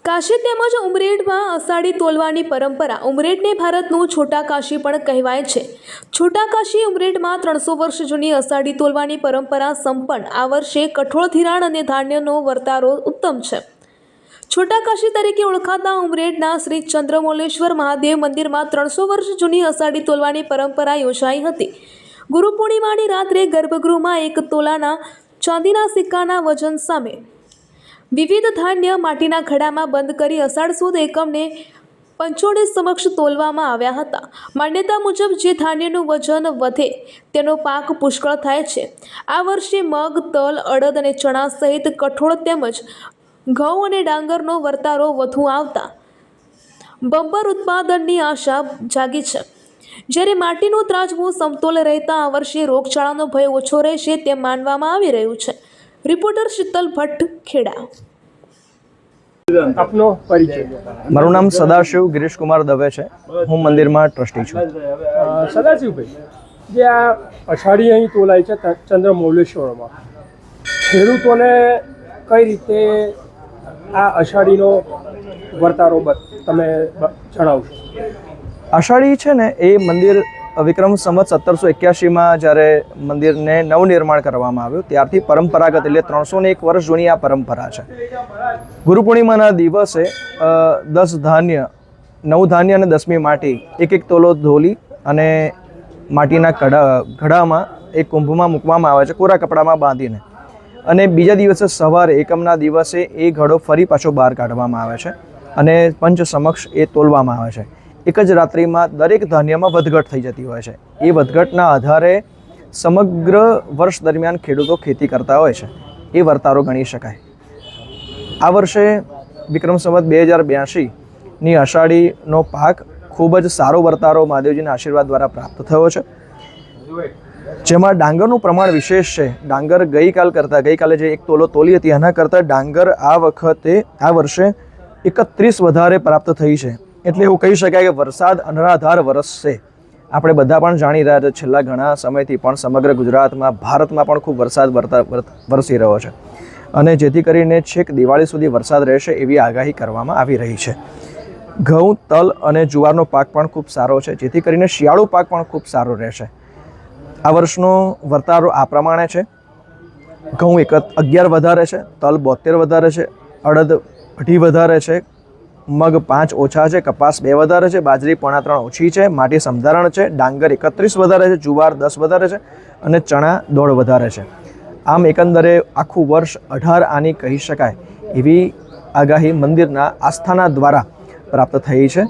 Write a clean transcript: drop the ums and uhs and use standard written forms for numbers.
કાશી તેમજ ઉમરેઠમાં અષાઢી તોલવાની પરંપરા. ઉમરેઠને ભારતનું છોટા કાશી પણ કહેવાય છે. છોટા કાશી ઉમરેઠમાં 300 વર્ષ જૂની અષાઢી તોલવાની પરંપરા સંપન્ન. આ વર્ષે કઠોળ ધિરાણ અને ધાન્યનો વર્તારો ઉત્તમ છે. છોટા કાશી તરીકે ઓળખાતા ઉમરેઠના શ્રી ચંદ્રમૌલેશ્વર મહાદેવ મંદિરમાં 300 વર્ષ જૂની અષાઢી તોલવાની પરંપરા યોજાઈ હતી. ગુરુ પૂર્ણિમાની રાત્રે ગર્ભગૃહમાં 1 તોલાના ચાંદીના સિક્કાના વજન સામે વિવિધ ધાન્ય માટીના ઘડામાં બંધ કરી અષાઢ સુદ એકમને પંચોળે સમક્ષ તોલવામાં આવ્યા હતા. માન્યતા મુજબ જે ધાન્યનું વજન વધે તેનો પાક પુષ્કળ થાય છે. આ વર્ષે મગ, તલ, અડદ અને ચણા સહિત કઠોળ તેમજ ઘઉં અને ડાંગરનો વર્તારો વધુ આવતા બમ્પર ઉત્પાદનની આશા જાગી છે. જ્યારે માટીનું ત્રાજવું સમતોલ રહેતા આ વર્ષે રોગચાળાનો ભય ઓછો રહેશે તેમ માનવામાં આવી રહ્યું છે. રિપોર્ટર શીતલ ભટ્ટ, ખેડા. આપનો પરિચય? મારું નામ સદાશિવ ગિરીશ કુમાર દવે છે. હું મંદિરમાં ટ્રસ્ટી છું. સદાશિવભાઈ, જે આ અષાઢી અહીં તોલાય છે ચંદ્રમૌલેશ્વરમાં, ખેડૂતોને કઈ રીતે આ અષાઢીનો વર્તારો તમે જણાવશો? અષાઢી છે ને એ મંદિર વિક્રમ સંવત 1781માં જ્યારે મંદિરને નવનિર્માણ કરવામાં આવ્યું ત્યારથી પરંપરાગત એટલે 301 વર્ષ જૂની આ પરંપરા છે. ગુરુ પૂર્ણિમાના દિવસે 10 ધાન્ય, 9 ધાન્ય અને 10મી માટી 1 તોલો ધોલી અને માટીના ઘડામાં એક કુંભમાં મૂકવામાં આવે છે, કોરા કપડામાં બાંધીને. અને બીજા દિવસે સવારે એકમના દિવસે એ ઘડો ફરી પાછો બહાર કાઢવામાં આવે છે અને પંચ સમક્ષ એ તોલવામાં આવે છે. એક જ રાત્રિમાં દરેક ધાન્યમાં વધઘટ થઈ જતી હોય છે. એ વધઘટના આધારે સમગ્ર વર્ષ દરમિયાન ખેડૂતો ખેતી કરતા હોય છે. એ વર્તારો ગણી શકાય. આ વર્ષે વિક્રમ સંવત 2082ની અષાઢીનો પાક ખૂબ જ સારો વર્તારો મહાદેવજીના આશીર્વાદ દ્વારા પ્રાપ્ત થયો છે. જેમાં ડાંગરનું પ્રમાણ વિશેષ છે. ડાંગર ગઈકાલે જે 1 તોલો તોલી હતી એના કરતાં ડાંગર આ વર્ષે 31 વધારે પ્રાપ્ત થઈ છે. એટલે એવું કહી શકાય કે વરસાદ અનરાધાર વરસશે. આપણે બધા પણ જાણી રહ્યા છે છેલ્લા ઘણા સમયથી પણ સમગ્ર ગુજરાતમાં, ભારતમાં પણ ખૂબ વરસાદ વરસી રહ્યો છે અને જેથી કરીને છેક દિવાળી સુધી વરસાદ રહેશે એવી આગાહી કરવામાં આવી રહી છે. ઘઉં, તલ અને જુવારનો પાક પણ ખૂબ સારો છે, જેથી કરીને શિયાળુ પાક પણ ખૂબ સારો રહેશે. આ વર્ષનો વર્તારો આ પ્રમાણે છે. ઘઉં 11 વધારે છે, તલ 72 વધારે છે, અડદ 2 વધારે છે, મગ 5 ઓછા છે, કપાસ 2 વધારે છે, બાજરી 3.5 ઓછી છે, માટી સમધારણ છે, ડાંગર 31 વધારે છે, જુવાર 10 વધારે છે અને ચણા 1.5 વધારે છે. આમ એકંદરે આખું વર્ષ 18 આની કહી શકાય એવી આગાહી મંદિરના આસ્થાના દ્વારા પ્રાપ્ત થઈ છે.